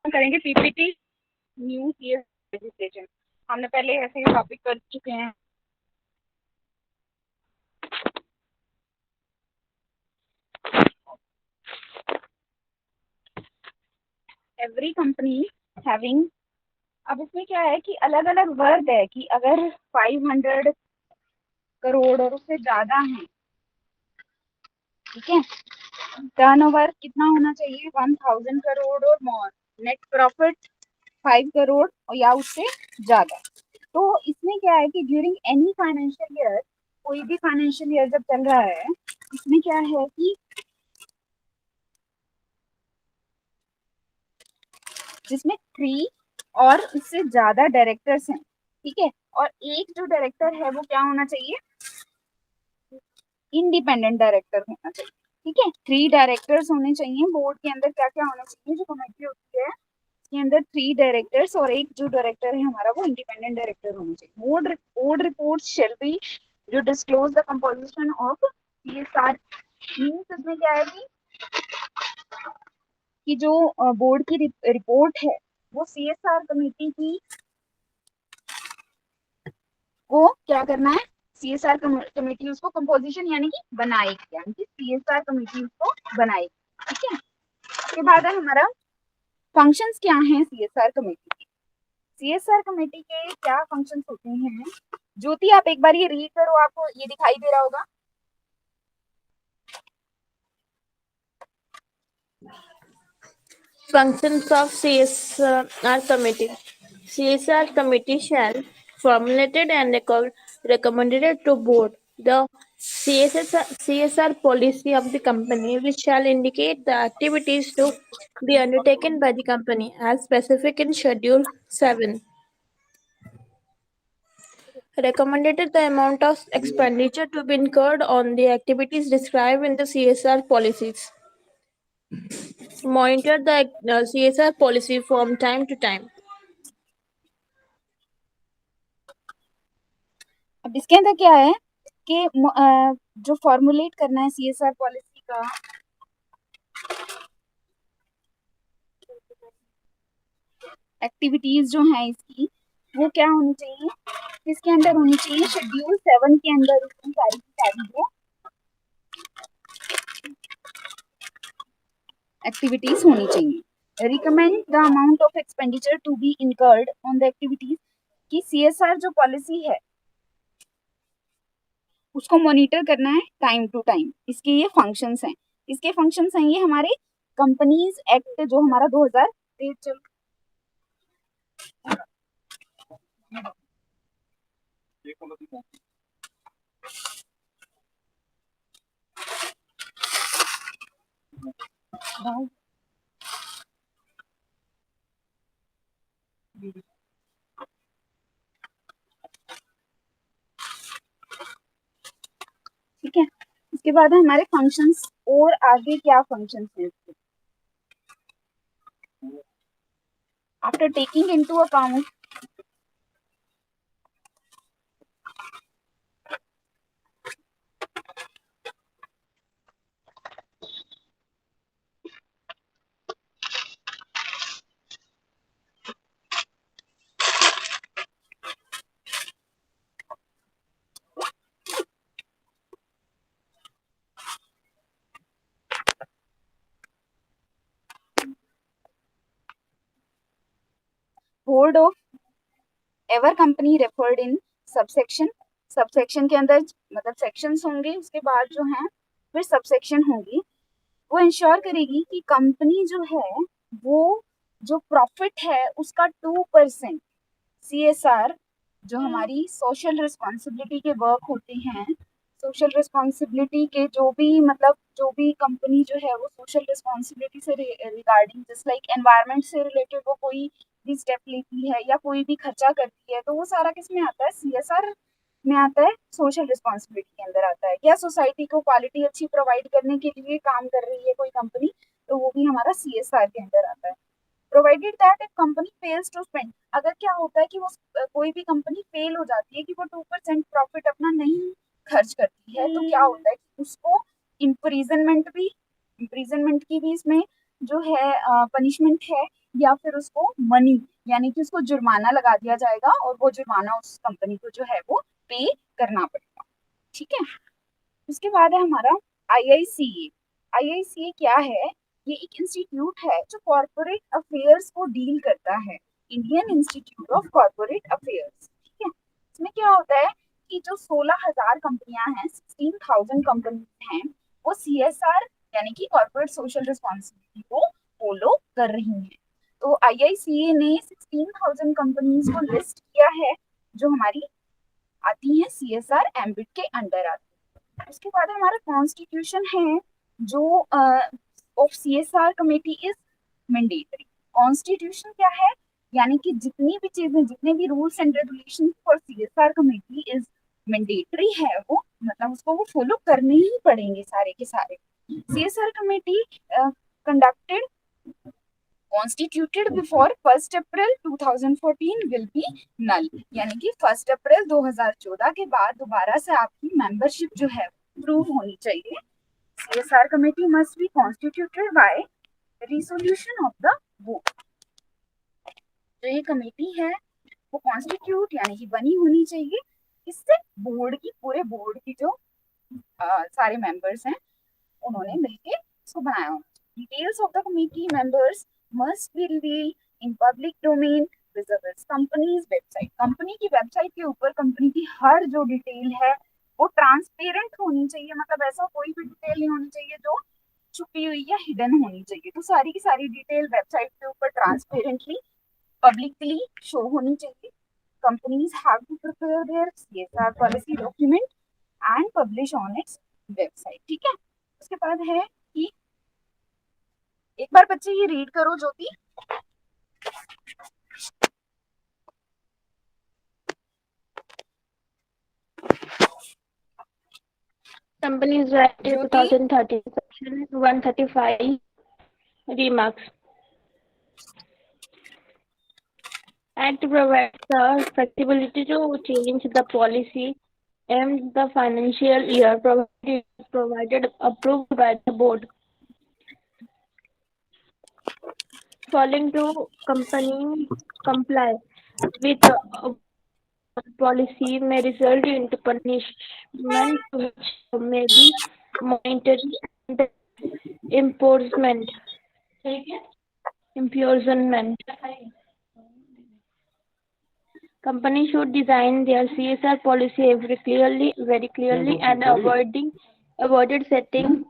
करेंगे PPT new CS registration. हमने पहले ऐसे ही टॉपिक कर चुके हैं। एवरी कंपनी हैविंग, अब इसमें क्या है कि अलग अलग वर्ड है कि अगर 500 करोड़ और उससे ज्यादा है, ठीक है, टर्नओवर कितना होना चाहिए 1000 करोड़ और मोर, नेट प्रॉफिट 5 करोड़ और या उससे ज्यादा। तो इसमें क्या है कि ड्यूरिंग एनी फाइनेंशियल ईयर, कोई भी फाइनेंशियल ईयर जब चल रहा है, इसमें क्या है कि जिसमें 3 और उससे ज्यादा डायरेक्टर्स हैं, ठीक है, और एक जो डायरेक्टर है वो क्या होना चाहिए, इंडिपेंडेंट डायरेक्टर होना चाहिए, ठीक है। 3 डायरेक्टर्स होने चाहिए। बोर्ड के अंदर क्या क्या होना चाहिए, जो कमेटी होती है इसके अंदर 3 डायरेक्टर्स और एक जो डायरेक्टर है हमारा वो इंडिपेंडेंट डायरेक्टर होना चाहिए। बोर्ड रिपोर्ट शेल बी जो disclose the composition of CSR. Means इसमें क्या है कि जो बोर्ड की रिपोर्ट है वो सीएसआर कमेटी की को क्या करना है, सीएसआर कमेटी उसको कंपोजिशन यानी कि बनाएगी, यानी कि सीएसआर कमेटी उसको बनाएगी, ठीक है। उसके बाद है हमारा फंक्शंस क्या हैं सीएसआर कमेटी के। सीएसआर कमेटी के क्या फंक्शंस होते हैं, ज्योति आप एक बार ये रीड करो, आपको ये दिखाई दे रहा होगा। Functions of CSR committee. CSR committee shall formulated and recommended to board the CSR policy of the company, which shall indicate the activities to be undertaken by the company as specific in Schedule 7. Recommended the amount of expenditure to be incurred on the activities described in the CSR policies. Monitor the CSR policy from time to time. अब इसके अंदर क्या है कि जो formulate करना है CSR policy का, एक्टिविटीज जो है इसकी वो क्या होनी चाहिए, इसके अंदर होनी चाहिए शेड्यूल 7 के अंदर उसकी सारी की सारी जो एक्टिविटीज होनी चाहिए। Recommend the amount of expenditure to be incurred on the activities, की सीएसआर जो पॉलिसी है उसको मॉनिटर करना है टाइम टू टाइम। इसके ये फंक्शंस हैं, इसके फंक्शंस हैं ये हमारे कंपनीज एक्ट जो हमारा 2013 चल ठीक है। इसके बाद है हमारे फंक्शंस, और आगे क्या फंक्शंस हैं इसके, after taking into account board of ever company referred in subsection, subsection के अंदर मतलब सेक्शंस होंगे, उसके बाद जो है फिर सबसेक्शन होंगी। वो इंश्योर करेगी कि कंपनी जो है वो जो प्रॉफिट है उसका 2% सीएसआर जो हमारी सोशल रिस्पॉन्सिबिलिटी के वर्क होते हैं, सोशल रिस्पॉन्सिबिलिटी के जो भी मतलब जो भी कंपनी जो है वो सोशल रिस्पॉन्सिबिलिटी से रिगार्डिंग जस्ट लाइक एनवायरनमेंट से रिलेटेड वो कोई भी स्टेप लेती है या कोई भी खर्चा करती है, तो वो सारा किस में आता है, सीएसआर में आता है, सोशल रिस्पॉन्सिबिलिटी के अंदर आता है। क्या सोसाइटी को क्वालिटी अच्छी प्रोवाइड करने के लिए काम कर रही है कोई कंपनी, तो वो भी हमारा CSR के अंदर आता है। Provided that if company fails to spend, अगर क्या होता है कि वो कोई भी कंपनी फेल हो जाती है कि वो 2% प्रॉफिट अपना नहीं खर्च करती है, तो क्या होता है कि उसको इम्प्रीजनमेंट की भी इसमें जो है पनिशमेंट है, या फिर उसको मनी यानी कि उसको जुर्माना लगा दिया जाएगा और वो जुर्माना उस कंपनी को जो है वो पे करना पड़ेगा। ठीक है। उसके बाद है हमारा IICA। IICA क्या है? ये एक इंस्टीट्यूट है जो कॉरपोरेट अफेयर्स को डील करता है, Indian institute of corporate affairs. ठीक है। इसमें क्या होता है कि जो 16,000 कंपनियां हैं, 16,000 कंपनीज हैं, वो CSR यानी कि कॉर्पोरेट सोशल रिस्पॉन्सिबिलिटी को फॉलो कर रही हैं। तो IICA ने 16,000 कंपनीज को लिस्ट किया है जो हमारी आती है CSR एम्बिट के अंडर आती है। उसके बाद हमारा कॉन्स्टिट्यूशन है जो of CSR committee is mandatory. Constitution क्या है? यानी कि जितनी भी चीजें, जितने भी rules and regulation for CSR committee is mandatory है, वो मतलब उसको वो फॉलो करने ही पड़ेंगे सारे के सारे। CSR committee conducted constituted before 1st April 2014 will be null, यानी कि 1st अप्रैल 2014 के बाद दोबारा से आपकी मेंबरशिप जो है प्रूव होनी चाहिए। CSR committee must be constituted by resolution of the board। जो ये कमेटी है वो कॉन्स्टिट्यूट यानी कि बनी होनी चाहिए, इससे बोर्ड की, पूरे बोर्ड की जो सारे मेंबर्स हैं उन्होंने मिलके इसको बनाया होना। Details of the committee members must be revealed in public domain visibles companies website. Company की वेबसाइट के ऊपर कंपनी की हर जो डिटेल है वो ट्रांसपेरेंट होनी चाहिए, मतलब ऐसा कोई भी डिटेल नहीं होनी चाहिए जो छुपी हुई या हिडन होनी चाहिए। तो सारी की सारी डिटेल वेबसाइट के ऊपर ट्रांसपेरेंटली पब्लिकली शो होनी चाहिए। Companies have to prepare their CSR policy document and publish on its website. ठीक है। उसके बाद है कि एक बार बच्चे ये रीड करो ज्योति। Companies Act Jyoti 2013, Section 135, remarks. Act provides the flexibility to change the policy and the financial year provided approved by the board. Failing to comply with policy may result into punishment which may be monetary and imprisonment. Imprisonment. Companies should design their CSR policy very clearly, and avoided setting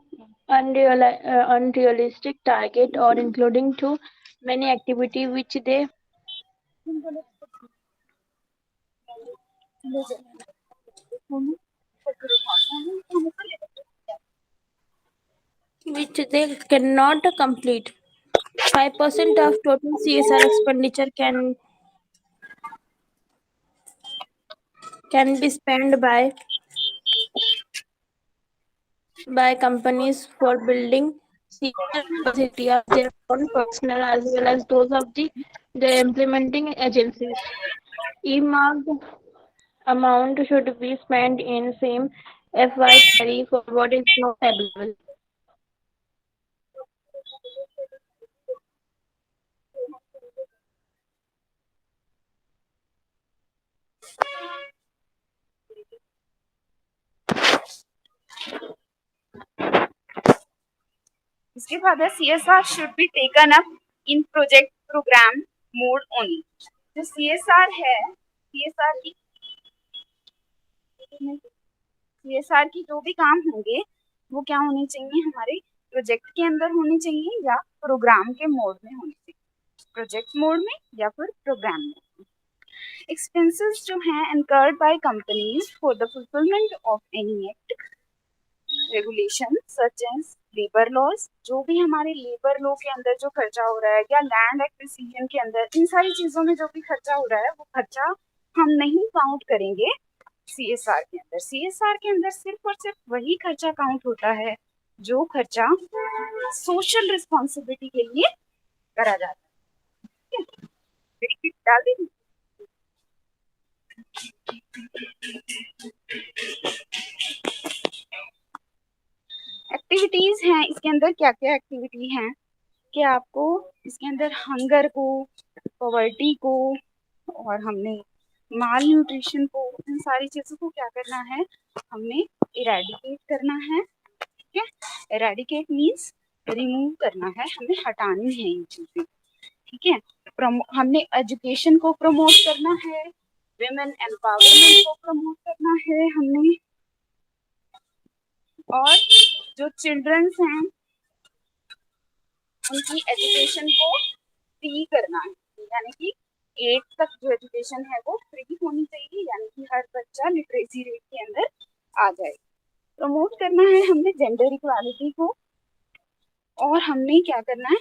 unrealistic target or including too many activity which they cannot complete. 5% of total CSR expenditure can be spent by companies for building CSR capacity of their own personnel as well as those of their implementing agencies. Earmarked amount should be spent in same FY carry forward is not available. इसके बाद है CSR should be taken up in project program mode only। जो CSR है, CSR की जो भी काम होंगे वो क्या होने चाहिए, हमारे प्रोजेक्ट के अंदर होने चाहिए या प्रोग्राम के मोड में होने चाहिए। प्रोजेक्ट मोड में या फिर प्रोग्राम मोड में। एक्सपेंसेस जो हैं incurred by companies for the fulfillment of any act regulation such as labour laws, जो भी हमारे लेबर लॉ के अंदर जो खर्चा हो रहा है या लैंड एक्विजिशन के अंदर, इन सारी चीजों में जो भी खर्चा हो रहा है वो खर्चा हम नहीं काउंट करेंगे सीएसआर के अंदर, सीएसआर के अंदर सिर्फ और सिर्फ वही खर्चा काउंट होता है जो खर्चा सोशल रिस्पॉन्सिबिलिटी के लिए करा जाता है। ठीक है, डाल दी। एक्टिविटीज हैं इसके अंदर, क्या क्या एक्टिविटी हैं कि आपको इसके अंदर हंगर को, पॉवर्टी को, और हमने माल न्यूट्रिशन को, इन सारी चीजों को क्या करना है, हमने इरेडिकेट करना है। ठीक है, इरेडिकेट मीन्स रिमूव करना है, हमें हटानी है ये चीजें। ठीक है, हमने एजुकेशन को प्रमोट करना है, विमेन एम्पावरमेंट को प्रमोट करना है हमने, और जो चिल्ड्रंस हैं उनकी एजुकेशन को फ्री करना है, यानी कि 8 तक जो एजुकेशन है वो फ्री होनी चाहिए, यानी कि हर बच्चा लिटरेसी रेट के अंदर आ जाए। प्रमोट करना है हमने जेंडर इक्वालिटी को, और हमने क्या करना है,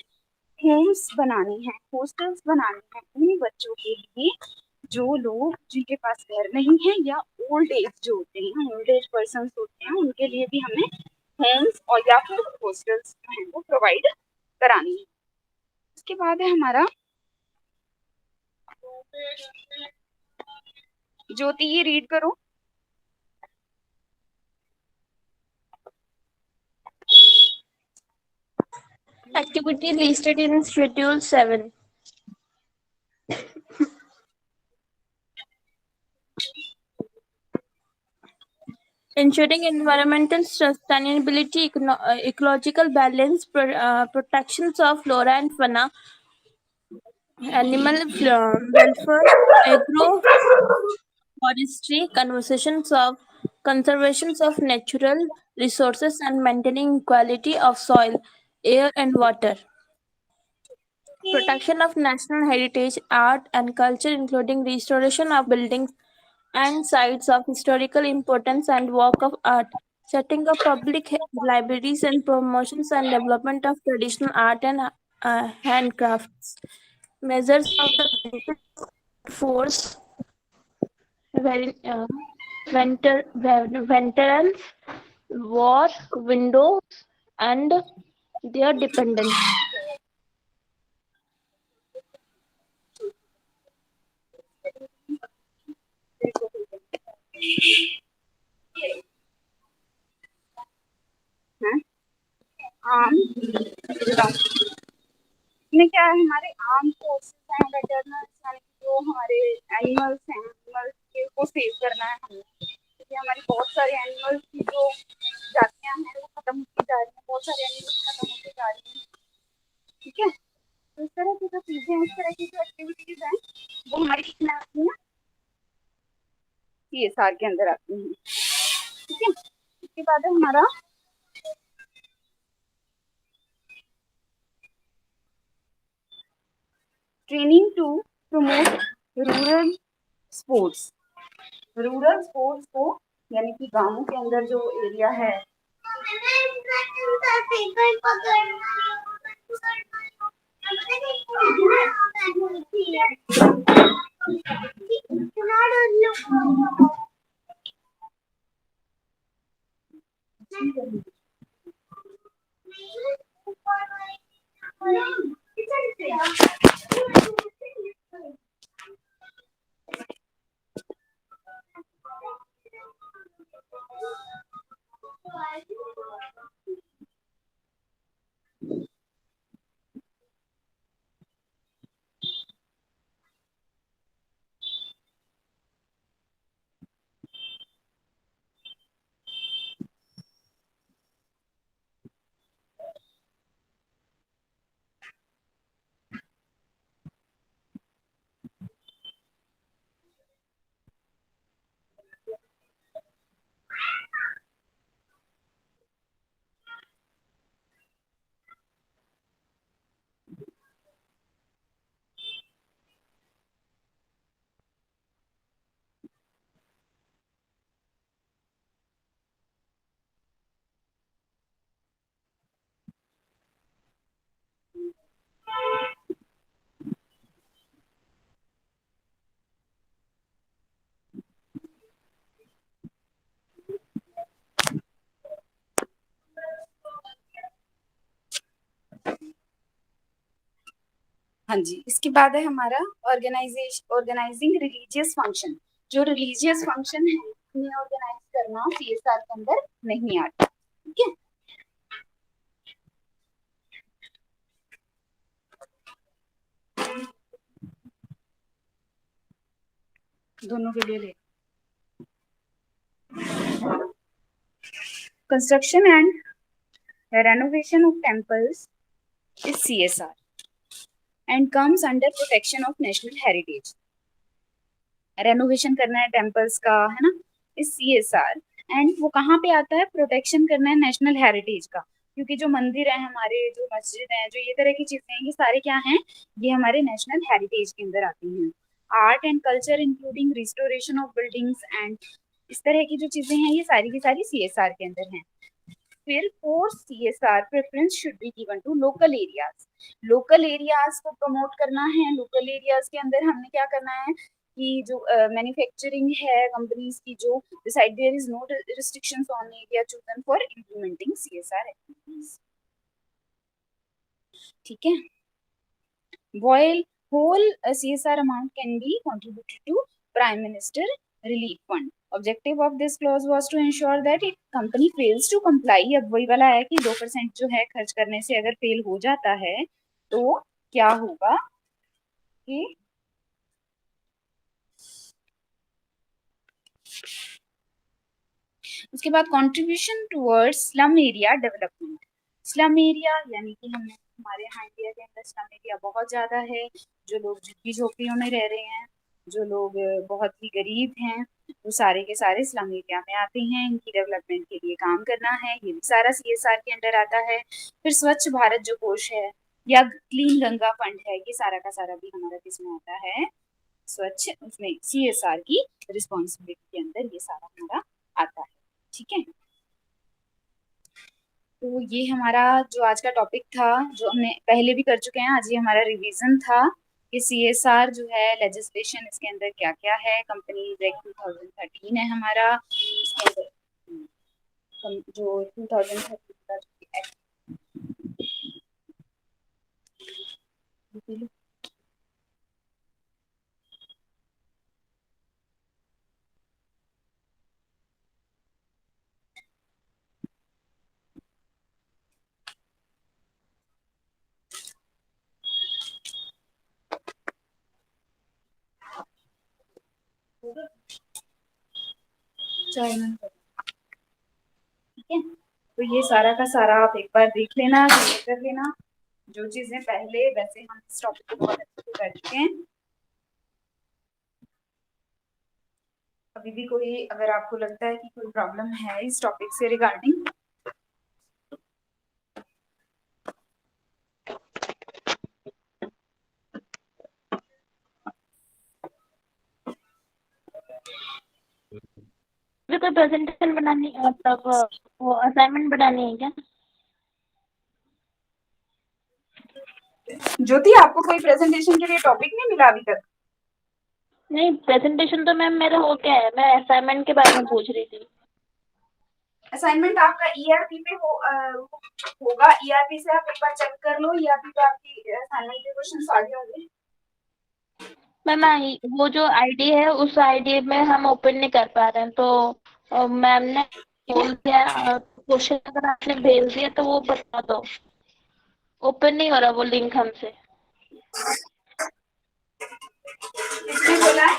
होम्स बनाने हैं, हॉस्टल्स बनाने हैं उन बच्चों के लिए जो लोग जिनके पास घर नहीं है, या ओल्ड एज जो होते हैं, ओल्ड एज पर्सन होते हैं, उनके लिए भी हमें होम्स और या फिर हॉस्टल्स जो हैं वो प्रोवाइड करानी है। उसके बाद है हमारा ज्योति, ये रीड करो। Activity listed in Schedule 7. Ensuring environmental sustainability, ecological balance, protections of flora and fauna, animal welfare, agroforestry, conservations of natural resources, and maintaining quality of soil, air, and water. Protection of national heritage, art, and culture, including restoration of buildings and sites of historical importance and work of art, setting up public libraries and promotions and development of traditional art and handcrafts. Measures of the force, veterans, war, windows, and their dependents. है आम, इसमें क्या है, हमारे आम forces हैं, वेटरनल्स, यानी कि जो हमारे एनिमल्स हैं, एनिमल्स को सेव करना है हमें, क्योंकि हमारी बहुत सारे एनिमल्स की जो जातियां हैं वो खत्म होती जा रही हैं, बहुत सारे एनिमल्स खत्म होते जा रही हैं। ठीक है, तो इस तरह की जो चीजें हैं, इस तरह की जो एक्टिविटीज हैं वो हमारी किसमें आती हैं, सीएसआर के अंदर आती हैं। ठीक है, इसके बाद है हमारा training to promote rural sports. Rural sports को, यानी कि गांवों के अंदर जो एरिया है, हाँ जी, इसके बाद है हमारा ऑर्गेनाइजिंग रिलीजियस फंक्शन। जो रिलीजियस फंक्शन है उन्हें ऑर्गेनाइज करना सीएसआर के अंदर नहीं आता। ठीक है, दोनों के लिए ले। Construction and renovation of temples is CSR and comes under protection of national heritage. Renovation करना है टेम्पल्स का, है ना, इस सीएसआर, एंड वो कहाँ पे आता है, प्रोटेक्शन करना है नेशनल हेरिटेज का। क्योंकि जो मंदिर है हमारे, जो मस्जिद है, जो ये तरह की चीजें हैं, ये सारे क्या हैं, ये हमारे नेशनल हेरिटेज के अंदर आती हैं। Art and culture including restoration of buildings and इस तरह की जो चीजें हैं, ये सारी की सारी सीएसआर के अंदर हैं। फिर for CSR preference should be given to local areas. Local areas को प्रमोट करना है। लोकल एरियाज के अंदर हमने क्या करना है कि जो मैन्युफैक्चरिंग है कंपनीज की, जो decide there is no restrictions on area chosen for implementing CSR activities. ठीक है, while whole CSR amount can be contributed to Prime Minister Relief Fund. Objective of this clause was to ensure that if company fails to comply, अब वही वाला है कि 2% जो है खर्च करने से अगर फेल हो जाता है तो क्या होगा कि उसके बाद contribution towards slum area development. Slum area यानी कि हमने हमारे यहाँ इंडिया के अंदर स्लम एरिया बहुत ज्यादा है। जो लोग झुग्गी झोपड़ियों में रह रहे हैं, जो लोग बहुत ही गरीब हैं, वो सारे के सारे स्लम एरिया में आते हैं। इनकी डेवलपमेंट के लिए काम करना है, ये भी सारा सीएसआर के अंडर आता है। फिर स्वच्छ भारत जो कोष है या क्लीन गंगा फंड है, ये सारा का सारा भी हमारा किसमें आता है, स्वच्छ, उसमें सीएसआर की रिस्पॉन्सिबिलिटी के अंदर ये सारा हमारा आता है। ठीक है, तो ये हमारा जो आज का टॉपिक था, जो हमने पहले भी कर चुके हैं, आज ये हमारा रिवीजन था कि सीएसआर जो है लेजिस्लेशन, इसके अंदर क्या क्या है। कंपनीज एक्ट 2013 है हमारा, इसके अंदर जो 2013 का जो एक्ट, ठीक है, तो ये सारा का सारा आप एक बार देख लेना, कर लेना। जो चीजें पहले वैसे हम इस टॉपिक को बहुत अच्छे से कर चुके हैं। अभी भी कोई, अगर आपको लगता है कि कोई प्रॉब्लम है इस टॉपिक से रिगार्डिंग, मुझे कोई प्रेजेंटेशन बनानी मतलब वो असाइनमेंट बनानी है क्या? ज्योति आपको कोई प्रेजेंटेशन के लिए टॉपिक नहीं मिला अभी तक? नहीं, प्रेजेंटेशन तो मैम मेरा हो गया है, मैं असाइनमेंट के बारे में पूछ रही थी। असाइनमेंट आपका ईआरपी पे होगा। ईआरपी से आप एक बार चेक कर लो, ईआरपी पे आपकी असाइनमेंट के क्वेश्चन आ गए होंगे। मैम वो जो आईडी है उस आईडी में हम ओपन नहीं कर पा रहे हैं, तो मैम ने बोल दिया क्वेश्चन अगर आपने भेज दिया तो वो बता दो। ओपन नहीं हो रहा वो लिंक हमसे। किसने बोला है?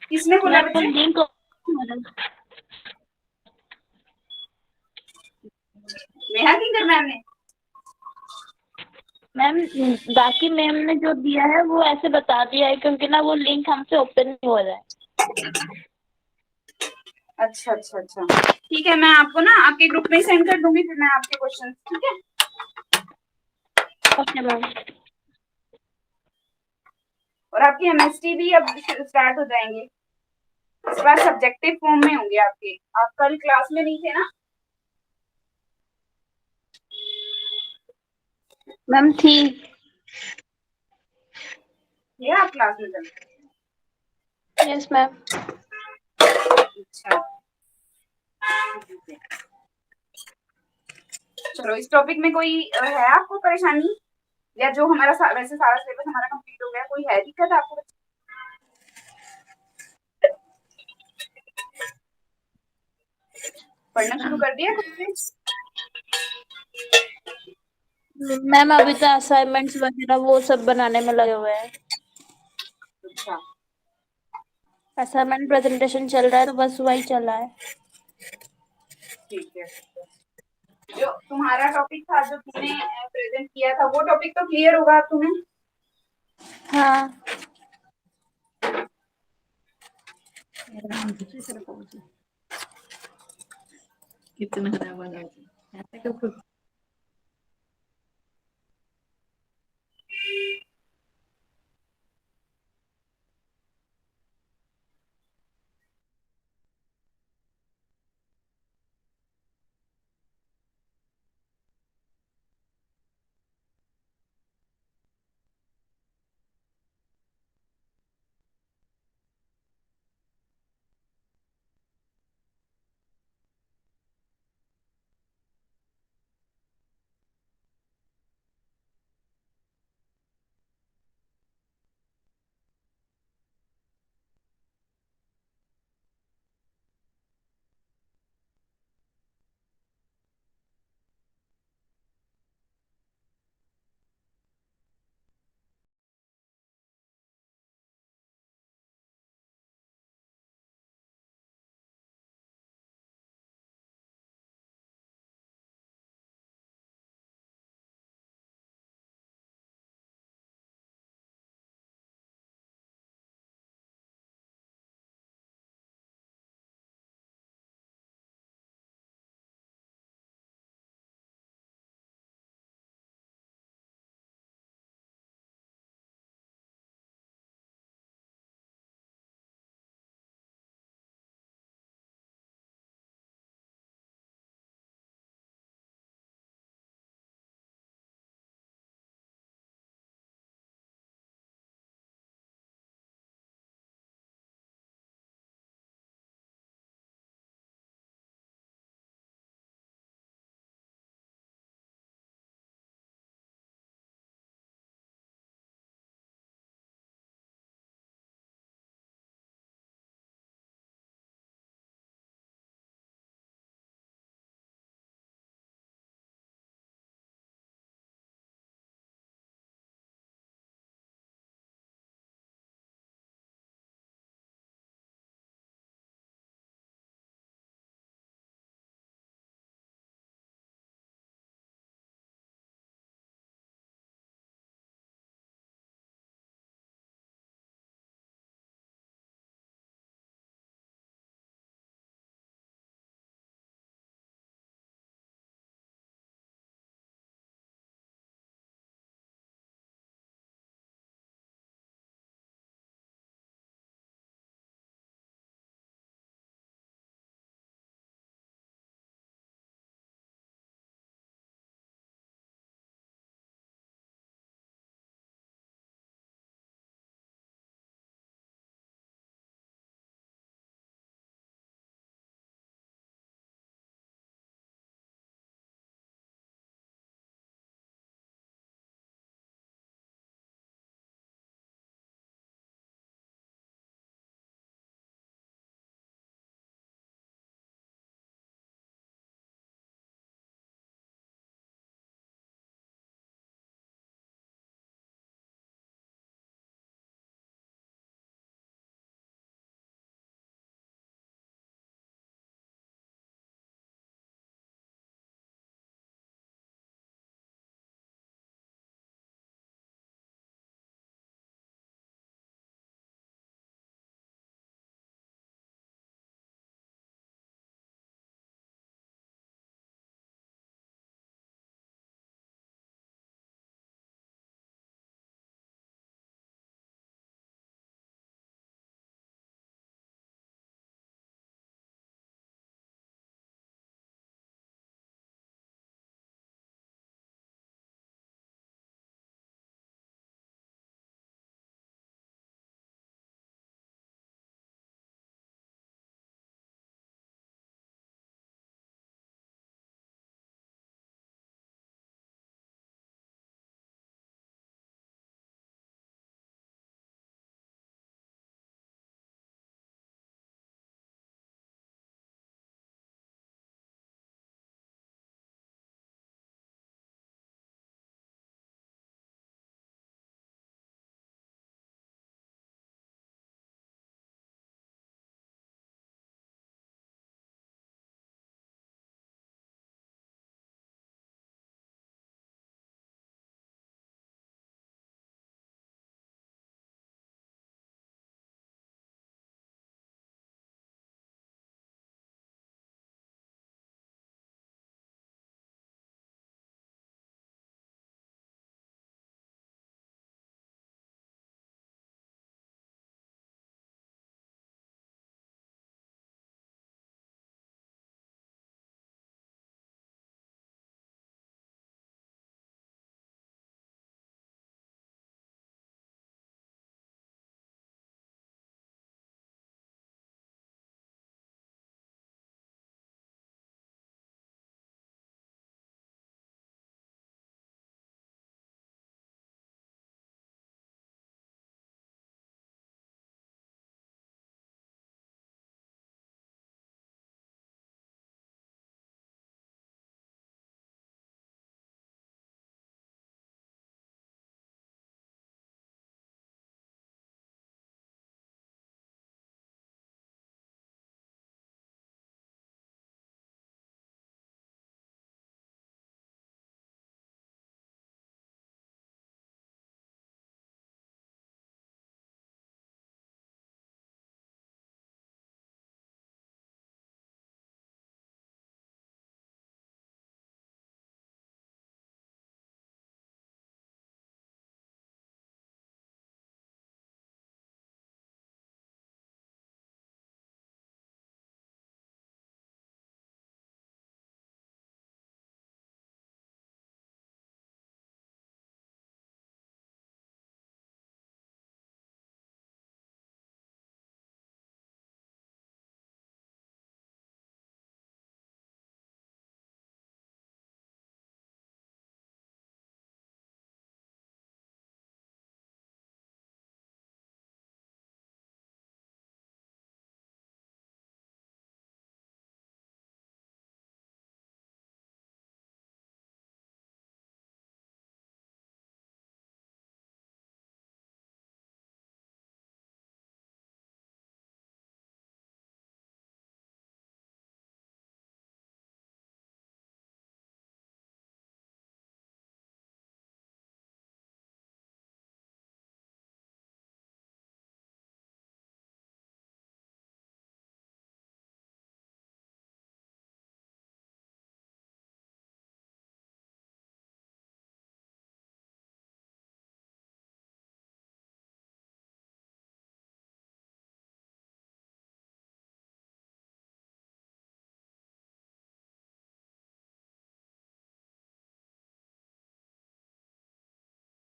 किसने बोला मैम वो बच्चे? लिंक ओपन हो रहा है। नेहा किंगर मैम ने? मैम बाकी मैम ने जो दिया है वो ऐसे बता दिया है, क्योंकि ना वो लिंक हमसे ओपन नहीं हो रहा है। अच्छा अच्छा अच्छा, ठीक है, मैं आपको ना आपके ग्रुप में ही सेंड कर दूंगी, फिर मैं आपके क्वेश्चन, ठीक है। Okay ma'am. और आपकी एमएसटी भी अब स्टार्ट हो जाएंगे, इस बार सब्जेक्टिव फॉर्म में होंगे आपके। आप कल क्लास में नहीं थे ना? मैम थी। ये आप क्लास में चल? Yes ma'am. अच्छा, चलो, इस टॉपिक में कोई है आपको परेशानी या जो हमारा वैसे सारा सिलेबस हमारा कंप्लीट हो गया, कोई है दिक्कत आपको? पढ़ना शुरू कर दिया खुद से? मैम अभी तो असाइनमेंट्स वगैरह वो सब बनाने में लगे हुए हैं। अच्छा, असाइनमेंट प्रेजेंटेशन चल रहा है तो बस वही चल रहा है। ठीक है। जो तुम्हारा टॉपिक था जो तुमने प्रेजेंट किया था, वो टॉपिक तो क्लियर होगा अब तुम्हें? हाँ कितना आवाज आता है।